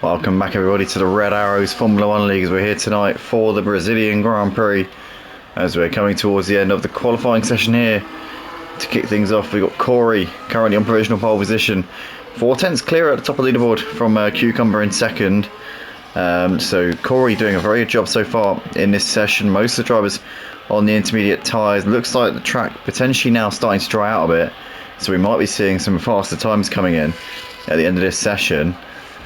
Welcome back everybody to the Red Arrows Formula 1 League as we're here tonight for the Brazilian Grand Prix as we're coming towards the end of the qualifying session here. To kick things off, we've got Corey currently on provisional pole position, 4/10 clear at the top of the leaderboard from Cucumber in second. So Corey doing a very good job so far in this session. Most of the drivers on the intermediate tyres. Looks like the track potentially now starting to dry out a bit, so we might be seeing some faster times coming in at the end of this session.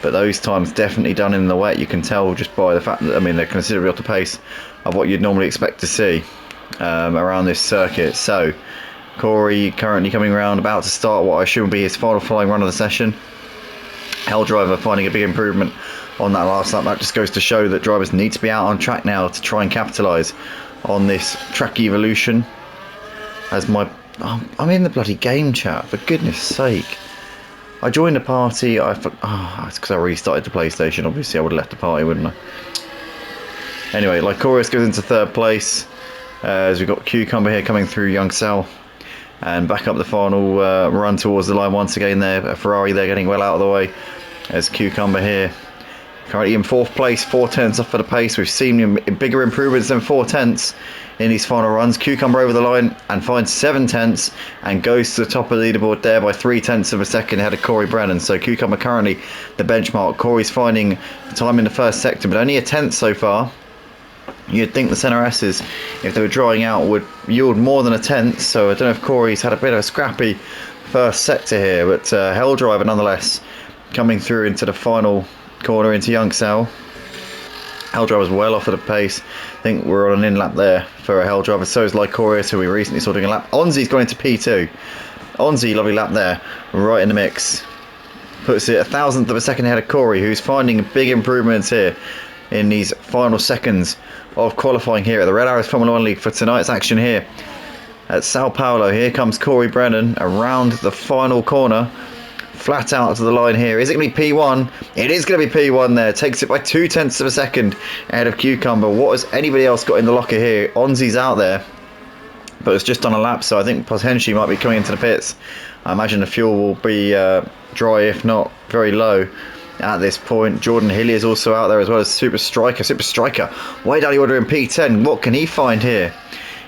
But those times definitely done in the wet. You can tell just by the fact that, I mean, they're considerably off the pace of what you'd normally expect to see around this circuit. So Corey currently coming around, about to start what I assume will be his final flying run of the session. Hell Driver finding a big improvement on that last lap. That just goes to show that drivers need to be out on track now to try and capitalise on this track evolution. As I'm in the bloody game chat, for goodness sake. I joined the party. It's because I restarted the PlayStation. Obviously, I would have left the party, wouldn't I? Anyway, Lycorius goes into third place as we've got Cucumber here coming through Young Cell and back up the final run towards the line once again. There, a Ferrari there getting well out of the way as Cucumber here currently in fourth place, 4/10 off for the pace. We've seen bigger improvements than 4/10 in these final runs. Cucumber over the line and finds 7/10 and goes to the top of the leaderboard there by 3/10 of a second ahead of Corey Brennan. So Cucumber currently the benchmark. Corey's finding time in the first sector, but only a tenth so far. You'd think the Centre S's, if they were drying out, would yield more than a tenth. So I don't know if Corey's had a bit of a scrappy first sector here, but Hell Driver nonetheless coming through into the final corner into Young Cell. Hell Driver's well off at the pace. I think we're on an in-lap there for a Hell Driver. So is Lycorius, who we recently saw doing a lap. Onzi's gone into P2. Onzi, lovely lap there, right in the mix. Puts it a thousandth of a second ahead of Corey, who's finding big improvements here in these final seconds of qualifying here at the Red Arrows Formula 1 League for tonight's action here at Sao Paulo. Here comes Corey Brennan around the final corner. Flat out to the line here. Is it going to be P1? It is going to be P1 there. Takes it by 2/10 of a second ahead of Cucumber. What has anybody else got in the locker here? Onzi's out there, but it's just on a lap, so I think potentially might be coming into the pits. I imagine the fuel will be dry, if not very low at this point. Jordan Hillier is also out there, as well as Super Striker. Super Striker way down the order in P10. What can he find here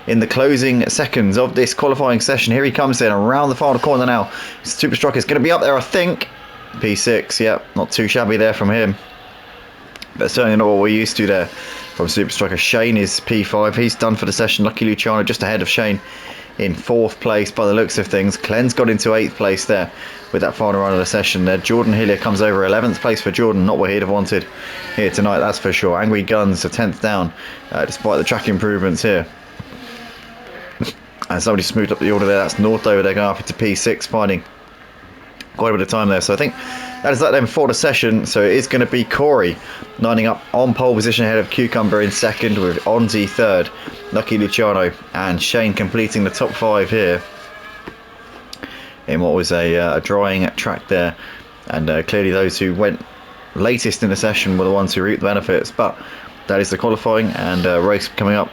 in the closing seconds of this qualifying session? Here he comes in around the final corner now. Super Striker is going to be up there, I think. P6, yep, not too shabby there from him, but certainly not what we're used to there from Super Striker. Shane is P5, he's done for the session. Lucky Luciano just ahead of Shane in fourth place by the looks of things. Clen's got into 8th place there with that final run of the session there. Jordan Hillier comes over 11th place for Jordan, not what he'd have wanted here tonight, that's for sure. Angry Guns are 10th down despite the track improvements here. And somebody smoothed up the order there. That's North over there going up into P6, finding quite a bit of time there. So I think that is that then for the session. So it is going to be Corey lining up on pole position ahead of Cucumber in second, with Onzi third, Lucky Luciano and Shane completing the top 5 here in what was a drying track there. And clearly those who went latest in the session were the ones who reaped the benefits. But that is the qualifying and race coming up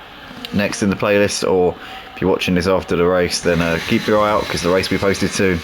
next in the playlist. Or if you're watching this after the race, then keep your eye out because the race will be posted soon.